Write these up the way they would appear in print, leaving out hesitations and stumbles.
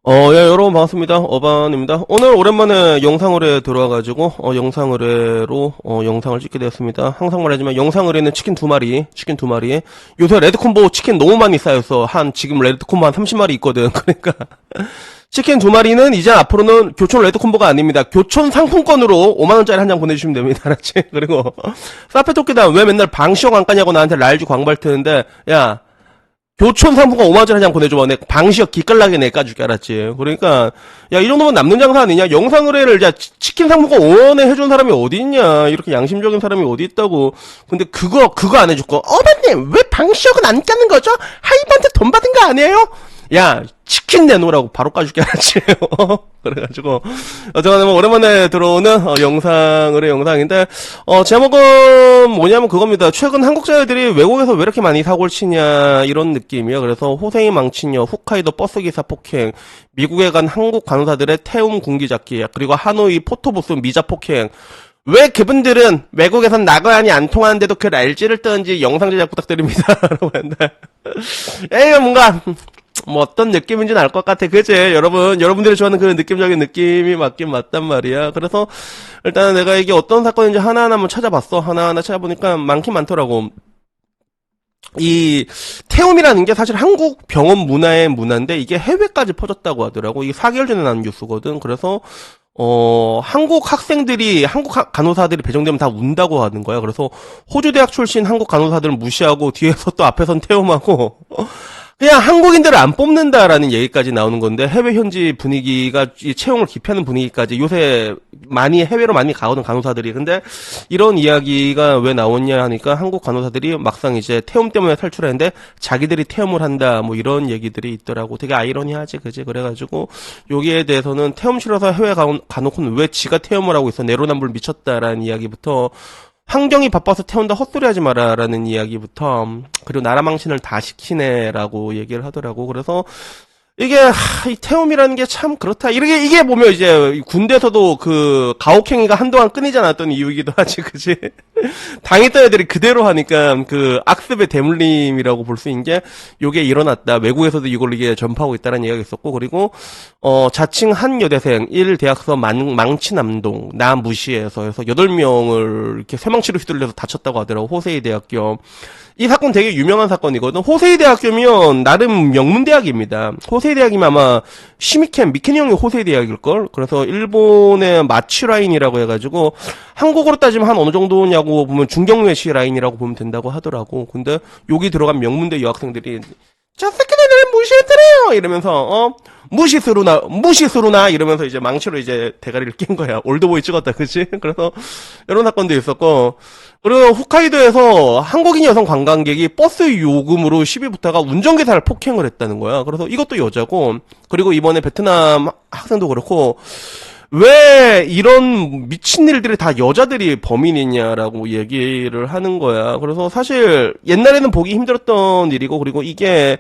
예, 여러분 반갑습니다. 어반입니다. 오늘 오랜만에 영상 의뢰 들어와가지고, 영상 의뢰로, 영상을 찍게 되었습니다. 항상 말하지만 영상 의뢰는 치킨 두 마리. 요새 레드콤보 치킨 너무 많이 쌓였어. 지금 레드콤보 한 30마리 있거든. 그러니까. 치킨 두 마리는 이제 앞으로는 교촌 레드콤보가 아닙니다. 교촌 상품권으로 5만원짜리 한 장 보내주시면 됩니다. 알았지? 그리고, 사페토끼다 왜 맨날 방시억 안 까냐고 나한테 랄지 광발 트는데, 야, 교촌 상품권 5만원짜리 한 장 보내줘. 내 방시역 기깔나게 내 까줄게, 알았지? 그러니까, 야, 이 정도면 남는 장사 아니냐? 영상 의뢰를, 야, 치킨 상품권 5원에 해준 사람이 어디 있냐? 이렇게 양심적인 사람이 어디 있다고. 근데 그거 안 해줄 거. 어머님, 왜 방시역은 안 까는 거죠? 하이브한테 돈 받은 거 아니에요? 야, 치킨 내놓으라고 바로 까줄게, 알았지? 그래가지고, 어쨌거나 뭐 오랜만에 들어오는, 의뢰 영상인데, 제목은 뭐냐면 그겁니다. 최근 한국자들이 외국에서 왜 이렇게 많이 사고를 치냐, 이런 느낌이에요. 그래서 호세이 망치녀, 홋카이도 버스기사 폭행, 미국에 간 한국 간호사들의 태움 군기 잡기, 그리고 하노이 포토부스 미자 폭행, 왜 그분들은 외국에선 나가안이 안 통하는데도 그 랄지를 뜨는지 영상 제작 부탁드립니다. 라고 했는데, 에이, 뭔가, 뭐 어떤 느낌인지는 알 것 같아. 그치? 여러분들이 좋아하는 그 느낌적인 느낌이 맞긴 맞단 말이야. 그래서 일단 내가 이게 어떤 사건인지 하나하나 한번 찾아봤어. 하나하나 찾아보니까 많긴 많더라고. 이 태움이라는 게 사실 한국 병원 문화의 문화인데 이게 해외까지 퍼졌다고 하더라고. 이게 4개월 전에 나온 뉴스거든. 그래서 한국 학생들이, 간호사들이 배정되면 다 운다고 하는 거야. 그래서 호주 대학 출신 한국 간호사들은 무시하고 뒤에서 또 앞에선 태움하고 그냥 한국인들을 안 뽑는다라는 얘기까지 나오는 건데 해외 현지 분위기가 이 채용을 기피하는 분위기까지 요새 해외로 많이 가거든 간호사들이. 근데 이런 이야기가 왜 나오냐 하니까 한국 간호사들이 막상 이제 태움 때문에 탈출했는데 자기들이 태움을 한다 뭐 이런 얘기들이 있더라고. 되게 아이러니하지 그지? 그래가지고 여기에 대해서는 태움 싫어서 해외 가놓고는 왜 지가 태움을 하고 있어 내로남불 미쳤다라는 이야기부터 환경이 바빠서 태운다 헛소리하지 마라라는 이야기부터 그리고 나라 망신을 다 시키네라고 얘기를 하더라고. 그래서 이게 이 태움이라는 게 참 그렇다. 이게 보면 이제 군대에서도 그 가혹행위가 한동안 끊이지 않았던 이유이기도 하지, 그지? 당했던 애들이 그대로 하니까 그 악습의 대물림이라고 볼 수 있는 게 요게 일어났다. 외국에서도 이걸 이게 전파하고 있다는 얘기가 있었고 그리고 자칭 한 여대생 1대학서 망치남동 나 무시해서 해서 8명을 이렇게 쇠망치로 휘둘려서 다쳤다고 하더라고. 호세이 대학교. 이 사건 되게 유명한 사건이거든. 호세이 대학교면 나름 명문대학입니다. 호세이 대학이면 아마 미케니 형이 호세이 대학일걸? 그래서 일본의 마취 라인이라고 해가지고 한국어로 따지면 한 어느 정도냐고 보면 중경외시 라인이라고 보면 된다고 하더라고. 근데 여기 들어간 명문대 여학생들이 저 새끼들은 무시했더래요! 이러면서 무시스루나 이러면서 이제 망치로 이제 대가리를 낀 거야. 올드보이 찍었다, 그치? 그래서 이런 사건도 있었고 그리고 홋카이도에서 한국인 여성 관광객이 버스 요금으로 시비 붙다가 운전기사를 폭행을 했다는 거야. 그래서 이것도 여자고 그리고 이번에 베트남 학생도 그렇고 왜 이런 미친 일들이 다 여자들이 범인이냐라고 얘기를 하는 거야. 그래서 사실 옛날에는 보기 힘들었던 일이고 그리고 이게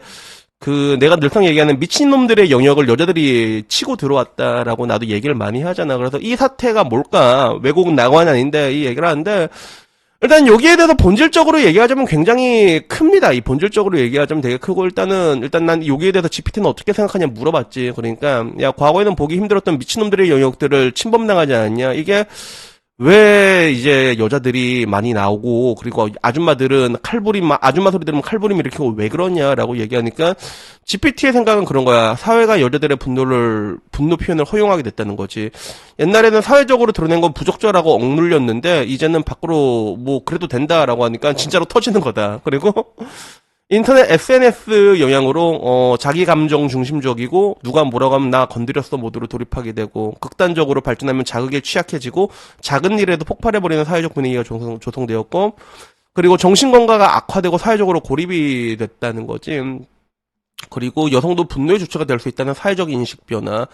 내가 늘상 얘기하는 미친놈들의 영역을 여자들이 치고 들어왔다라고 나도 얘기를 많이 하잖아. 그래서 이 사태가 뭘까? 외국은 나관이 아닌데 이 얘기를 하는데 일단 여기에 대해서 본질적으로 얘기하자면 굉장히 큽니다. 이 본질적으로 얘기하자면 되게 크고 일단 난 여기에 대해서 GPT는 어떻게 생각하냐 물어봤지. 그러니까 야 과거에는 보기 힘들었던 미친놈들의 영역들을 침범당하지 않았냐. 이게 왜 이제 여자들이 많이 나오고 그리고 아줌마들은 아줌마 소리 들으면 칼부림 일으키고 왜 그러냐라고 얘기하니까 GPT의 생각은 그런 거야. 사회가 여자들의 분노 표현을 허용하게 됐다는 거지. 옛날에는 사회적으로 드러낸 건 부적절하고 억눌렸는데 이제는 밖으로 뭐 그래도 된다라고 하니까 진짜로 터지는 거다. 그리고 인터넷 SNS 영향으로 자기 감정 중심적이고 누가 뭐라고 하면 나 건드렸어 모드로 돌입하게 되고 극단적으로 발전하면 자극에 취약해지고 작은 일에도 폭발해버리는 사회적 분위기가 조성되었고 그리고 정신건강가 악화되고 사회적으로 고립이 됐다는 거지. 그리고 여성도 분노의 주체가 될 수 있다는 사회적 인식 변화.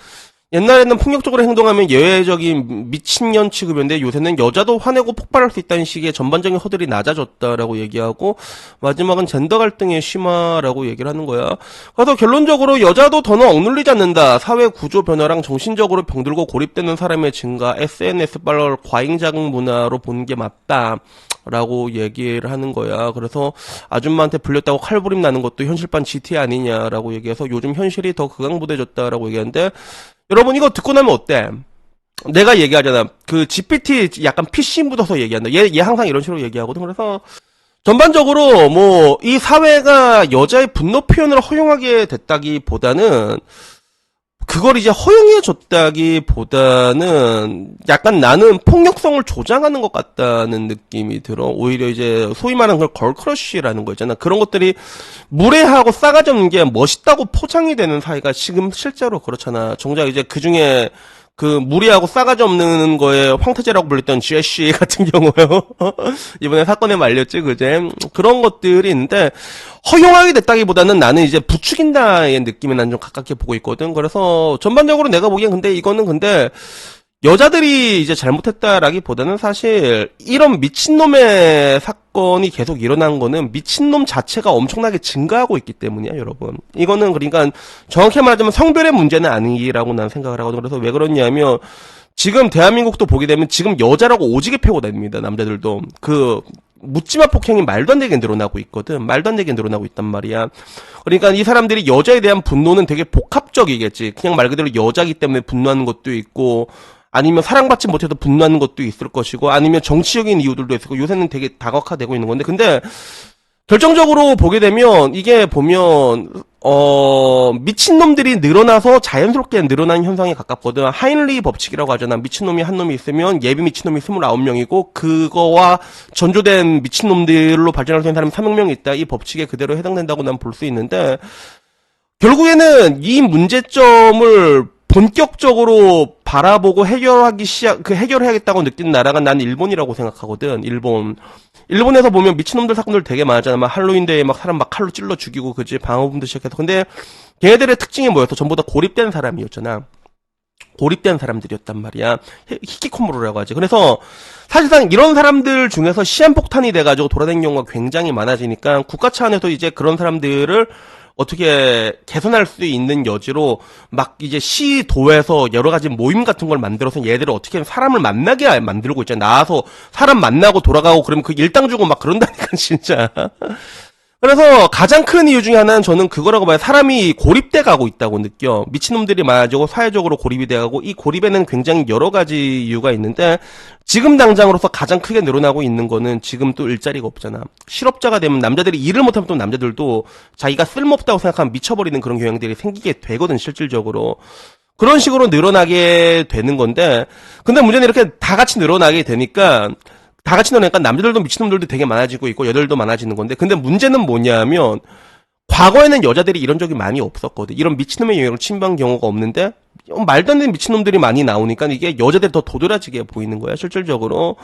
옛날에는 폭력적으로 행동하면 예외적인 미친년 취급이었는데 요새는 여자도 화내고 폭발할 수 있다는 식의 전반적인 허들이 낮아졌다라고 얘기하고 마지막은 젠더 갈등의 심화라고 얘기를 하는 거야. 그래서 결론적으로 여자도 더는 억눌리지 않는다. 사회 구조 변화랑 정신적으로 병들고 고립되는 사람의 증가, SNS 발랄 과잉 자극 문화로 보는 게 맞다. 라고 얘기를 하는 거야. 그래서 아줌마한테 불렸다고 칼부림 나는 것도 현실판 GTA 아니냐라고 얘기해서 요즘 현실이 더 극악무대해졌다라고 얘기하는데, 여러분 이거 듣고 나면 어때? 내가 얘기하잖아. 그 GPT 약간 PC 묻어서 얘기한다. 얘 항상 이런 식으로 얘기하거든. 그래서 전반적으로 뭐 이 사회가 여자의 분노 표현을 허용하게 됐다기보다는, 그걸 이제 허용해 줬다기보다는 약간 나는 폭력성을 조장하는 것 같다는 느낌이 들어. 오히려 이제 소위 말하는 걸 걸크러쉬라는 거 있잖아. 그런 것들이 무례하고 싸가지 없는 게 멋있다고 포장이 되는 사회가 지금 실제로 그렇잖아. 정작 이제 그 중에 그 무리하고 싸가지 없는 거에 황태자라고 불렸던 제시 같은 경우요. 이번에 사건에 말렸지, 그제? 그런 것들이 있는데, 허용하게 됐다기보다는 나는 이제 부추긴다의 느낌에 난 좀 가깝게 보고 있거든. 그래서 전반적으로 내가 보기엔 근데 이거는 근데 여자들이 이제 잘못했다라기보다는 사실 이런 미친놈의 사건이 계속 일어난 거는 미친놈 자체가 엄청나게 증가하고 있기 때문이야, 여러분. 이거는 그러니까 정확히 말하자면 성별의 문제는 아니라고 난 생각을 하거든. 그래서 왜 그러냐면 지금 대한민국도 보게 되면 지금 여자라고 오지게 패고 다닙니다, 남자들도. 그 묻지마 폭행이 말도 안 되게 늘어나고 있거든. 말도 안 되게 늘어나고 있단 말이야. 그러니까 이 사람들이 여자에 대한 분노는 되게 복합적이겠지. 그냥 말 그대로 여자기 때문에 분노하는 것도 있고, 아니면 사랑받지 못해서 분노하는 것도 있을 것이고, 아니면 정치적인 이유들도 있고, 요새는 되게 다각화되고 있는 건데, 근데 결정적으로 보게 되면 이게 보면 미친놈들이 늘어나서 자연스럽게 늘어나는 현상에 가깝거든. 하인리 법칙이라고 하잖아. 미친놈이 한 놈이 있으면 예비 미친놈이 29명이고 그거와 전조된 미친놈들로 발전할 수 있는 사람이 300명이 있다. 이 법칙에 그대로 해당된다고 난 볼 수 있는데, 결국에는 이 문제점을 본격적으로 바라보고 해결해야겠다고 느낀 나라가 난 일본이라고 생각하거든. 일본에서 보면 미친놈들 사건들 되게 많았잖아. 막 할로윈데이에 막 사람 막 칼로 찔러 죽이고, 그지? 방어범도 시작해서. 근데 걔네들의 특징이 뭐였어? 전부 다 고립된 사람이었잖아. 고립된 사람들이었단 말이야. 히키코모로라고 하지. 그래서 사실상 이런 사람들 중에서 시한폭탄이 돼가지고 돌아다니는 경우가 굉장히 많아지니까 국가 차원에서 이제 그런 사람들을 어떻게 개선할 수 있는 여지로 막 이제 시도에서 여러 가지 모임 같은 걸 만들어서 얘들을 어떻게 사람을 만나게 만들고 있잖아. 나와서 사람 만나고 돌아가고 그러면 그 일당 주고 막 그런다니까, 진짜. 그래서 가장 큰 이유 중에 하나는 저는 그거라고 봐요. 사람이 고립돼 가고 있다고 느껴. 미친놈들이 많아지고 사회적으로 고립이 돼 가고, 이 고립에는 굉장히 여러 가지 이유가 있는데 지금 당장으로서 가장 크게 늘어나고 있는 거는 지금 또 일자리가 없잖아. 실업자가 되면 남자들이 일을 못하면 또 남자들도 자기가 쓸모없다고 생각하면 미쳐버리는 그런 경향들이 생기게 되거든, 실질적으로. 그런 식으로 늘어나게 되는 건데, 근데 문제는 이렇게 다 같이 늘어나게 되니까 남자들도 미친놈들도 되게 많아지고 있고 여자들도 많아지는 건데, 근데 문제는 뭐냐면 과거에는 여자들이 이런 적이 많이 없었거든. 이런 미친놈의 영역을 침범한 경우가 없는데 말도 안 되는 미친놈들이 많이 나오니까 이게 여자들이 더 도드라지게 보이는 거야, 실질적으로.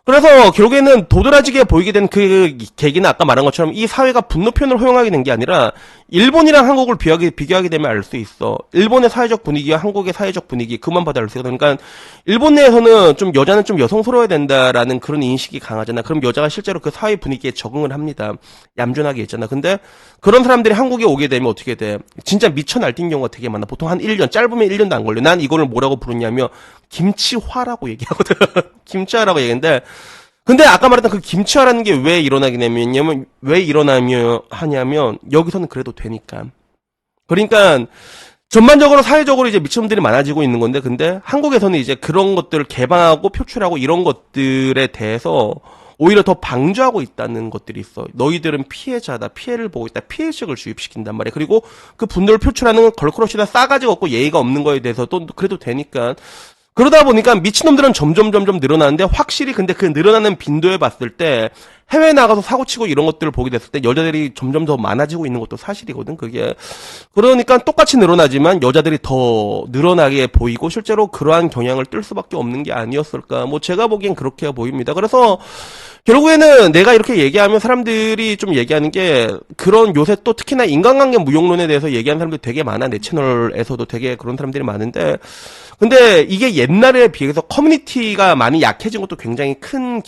그래서 결국에는 도드라지게 보이게 된 그 계기는 아까 말한 것처럼 이 사회가 분노 표현을 허용하게 된 게 아니라 일본이랑 한국을 비교하게 되면 알 수 있어. 일본의 사회적 분위기와 한국의 사회적 분위기, 그만 봐도 알 수 있어. 그러니까 일본 내에서는 좀 여자는 좀 여성스러워야 된다라는 그런 인식이 강하잖아. 그럼 여자가 실제로 그 사회 분위기에 적응을 합니다. 얌전하게 있잖아. 근데 그런 사람들이 한국에 오게 되면 어떻게 돼? 진짜 미쳐 날뛴 경우가 되게 많아. 보통 한 1년, 짧으면 1년도 안 걸려. 난 이거를 뭐라고 부르냐면 김치화라고 얘기하거든. 김치화라고 얘기하는데, 근데 아까 말했던 그 김치화라는 게 왜 일어나면 하냐면 여기서는 그래도 되니까. 그러니까 전반적으로 사회적으로 이제 미친놈들이 많아지고 있는 건데, 근데 한국에서는 이제 그런 것들을 개방하고 표출하고 이런 것들에 대해서 오히려 더 방조하고 있다는 것들이 있어. 너희들은 피해자다, 피해를 보고 있다, 피해의식을 주입시킨단 말이야. 그리고 그 분노를 표출하는 걸크러쉬나 싸가지가 없고 예의가 없는 거에 대해서 또 그래도 되니까. 그러다 보니까 미친놈들은 점점 늘어나는데, 확실히 근데 그 늘어나는 빈도에 봤을 때 해외에 나가서 사고치고 이런 것들을 보게 됐을 때 여자들이 점점 더 많아지고 있는 것도 사실이거든, 그게. 그러니까 똑같이 늘어나지만 여자들이 더 늘어나게 보이고 실제로 그러한 경향을 뜰 수밖에 없는 게 아니었을까. 뭐 제가 보기엔 그렇게 보입니다. 그래서 결국에는 내가 이렇게 얘기하면 사람들이 좀 얘기하는 게, 그런 요새 또 특히나 인간관계 무용론에 대해서 얘기하는 사람들 되게 많아. 내 채널에서도 되게 그런 사람들이 많은데, 근데 이게 옛날에 비해서 커뮤니티가 많이 약해진 것도 굉장히 큰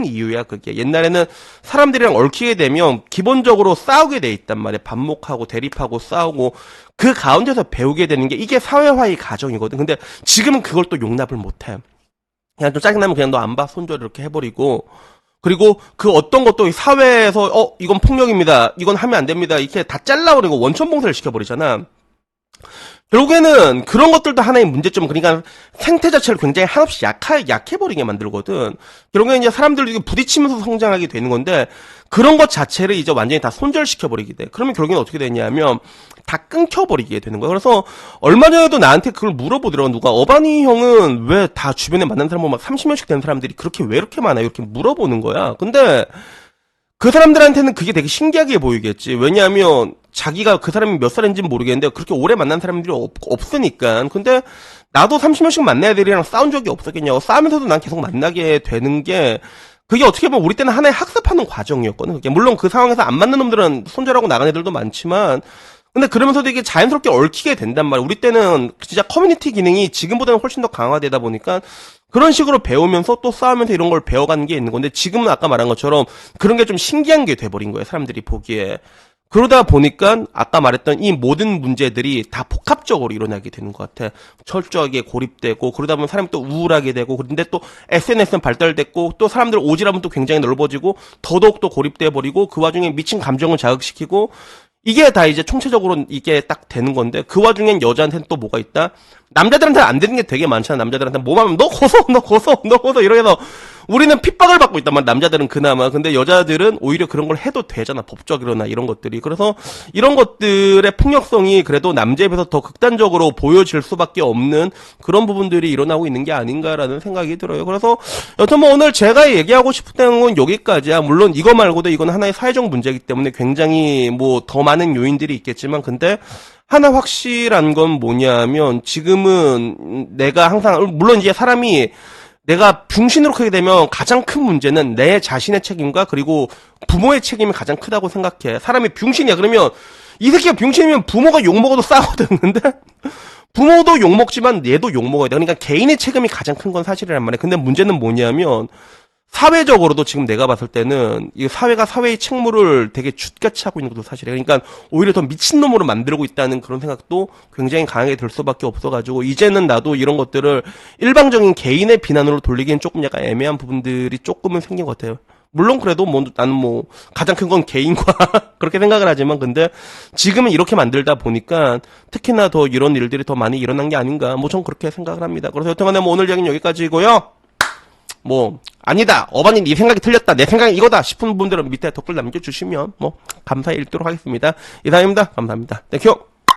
이유야, 그게. 옛날에는 사람들이랑 얽히게 되면 기본적으로 싸우게 돼 있단 말이야. 반목하고 대립하고 싸우고 그 가운데서 배우게 되는 게 이게 사회화의 과정이거든. 근데 지금은 그걸 또 용납을 못 해. 그냥 좀 짜증나면 그냥 너 안 봐, 손절 이렇게 해버리고, 그리고 그 어떤 것도 사회에서 이건 폭력입니다. 이건 하면 안 됩니다. 이렇게 다 잘라버리고 원천 봉쇄를 시켜버리잖아. 결국에는 그런 것들도 하나의 문제점, 그러니까 생태 자체를 굉장히 한없이 약해버리게 만들거든. 결국에는 이제 사람들이 부딪히면서 성장하게 되는 건데, 그런 것 자체를 이제 완전히 다 손절시켜버리게 돼. 그러면 결국에는 어떻게 되냐면, 다 끊겨버리게 되는 거야. 그래서 얼마 전에도 나한테 그걸 물어보더라고. 누가, 어바니 형은 왜 다 주변에 만난 사람 보면 막 30명씩 된 사람들이 왜 이렇게 많아요? 이렇게 물어보는 거야. 근데, 그 사람들한테는 그게 되게 신기하게 보이겠지. 왜냐하면 자기가 그 사람이 몇 살인지는 모르겠는데 그렇게 오래 만난 사람들이 없으니까. 근데 나도 30명씩 만나야 되리랑 싸운 적이 없었겠냐고. 싸우면서도 난 계속 만나게 되는 게, 그게 어떻게 보면 우리 때는 하나의 학습하는 과정이었거든. 그게 물론 그 상황에서 안 맞는 놈들은 손절하고 나간 애들도 많지만, 근데 그러면서도 이게 자연스럽게 얽히게 된단 말이야. 우리 때는 진짜 커뮤니티 기능이 지금보다는 훨씬 더 강화되다 보니까 그런 식으로 배우면서 또 싸우면서 이런 걸 배워가는 게 있는 건데, 지금은 아까 말한 것처럼 그런 게 좀 신기한 게 돼버린 거예요, 사람들이 보기에. 그러다 보니까 아까 말했던 이 모든 문제들이 다 복합적으로 일어나게 되는 것 같아. 철저하게 고립되고, 그러다 보면 사람이 또 우울하게 되고, 그런데 또 SNS는 발달됐고, 또 사람들 오지랖은 또 굉장히 넓어지고, 더더욱 또 고립돼 버리고, 그 와중에 미친 감정을 자극시키고, 이게 다 이제 총체적으로 이게 딱 되는 건데, 그 와중엔 여자한테는 또 뭐가 있다? 남자들한테는 안 되는 게 되게 많잖아. 남자들한테 뭐만 너 고소 이러면서 우리는 핍박을 받고 있단 말이야. 남자들은 그나마. 근데 여자들은 오히려 그런 걸 해도 되잖아. 법적으로나 이런 것들이. 그래서 이런 것들의 폭력성이 그래도 남자에 비해서 더 극단적으로 보여질 수밖에 없는 그런 부분들이 일어나고 있는 게 아닌가라는 생각이 들어요. 그래서 여튼 뭐 오늘 제가 얘기하고 싶은 건 여기까지야. 물론 이거 말고도 이건 하나의 사회적 문제이기 때문에 굉장히 뭐 더 많은 요인들이 있겠지만, 근데 하나 확실한 건 뭐냐면, 지금은 내가 항상, 물론 이제 사람이 내가 병신으로 크게 되면 가장 큰 문제는 내 자신의 책임과 그리고 부모의 책임이 가장 크다고 생각해. 사람이 병신이야. 그러면 이 새끼가 병신이면 부모가 욕먹어도 싸거든. 근데 부모도 욕먹지만 얘도 욕먹어야 돼. 그러니까 개인의 책임이 가장 큰 건 사실이란 말이야. 근데 문제는 뭐냐면, 사회적으로도 지금 내가 봤을 때는 이 사회가 사회의 책무를 되게 죗같이 하고 있는 것도 사실이에요. 그러니까 오히려 더 미친놈으로 만들고 있다는 그런 생각도 굉장히 강하게 들 수밖에 없어가지고, 이제는 나도 이런 것들을 일방적인 개인의 비난으로 돌리기엔 조금 약간 애매한 부분들이 조금은 생긴 것 같아요. 물론 그래도 뭐 나는 뭐 가장 큰 건 개인과 그렇게 생각을 하지만, 근데 지금은 이렇게 만들다 보니까 특히나 더 이런 일들이 더 많이 일어난 게 아닌가, 뭐 전 그렇게 생각을 합니다. 그래서 여튼간에 뭐 오늘 이야기는 여기까지고요. 뭐 아니다, 어바니 네 생각이 틀렸다, 내 생각이 이거다 싶은 분들은 밑에 댓글 남겨주시면 뭐 감사히 읽도록 하겠습니다. 이상입니다. 감사합니다. 땡큐.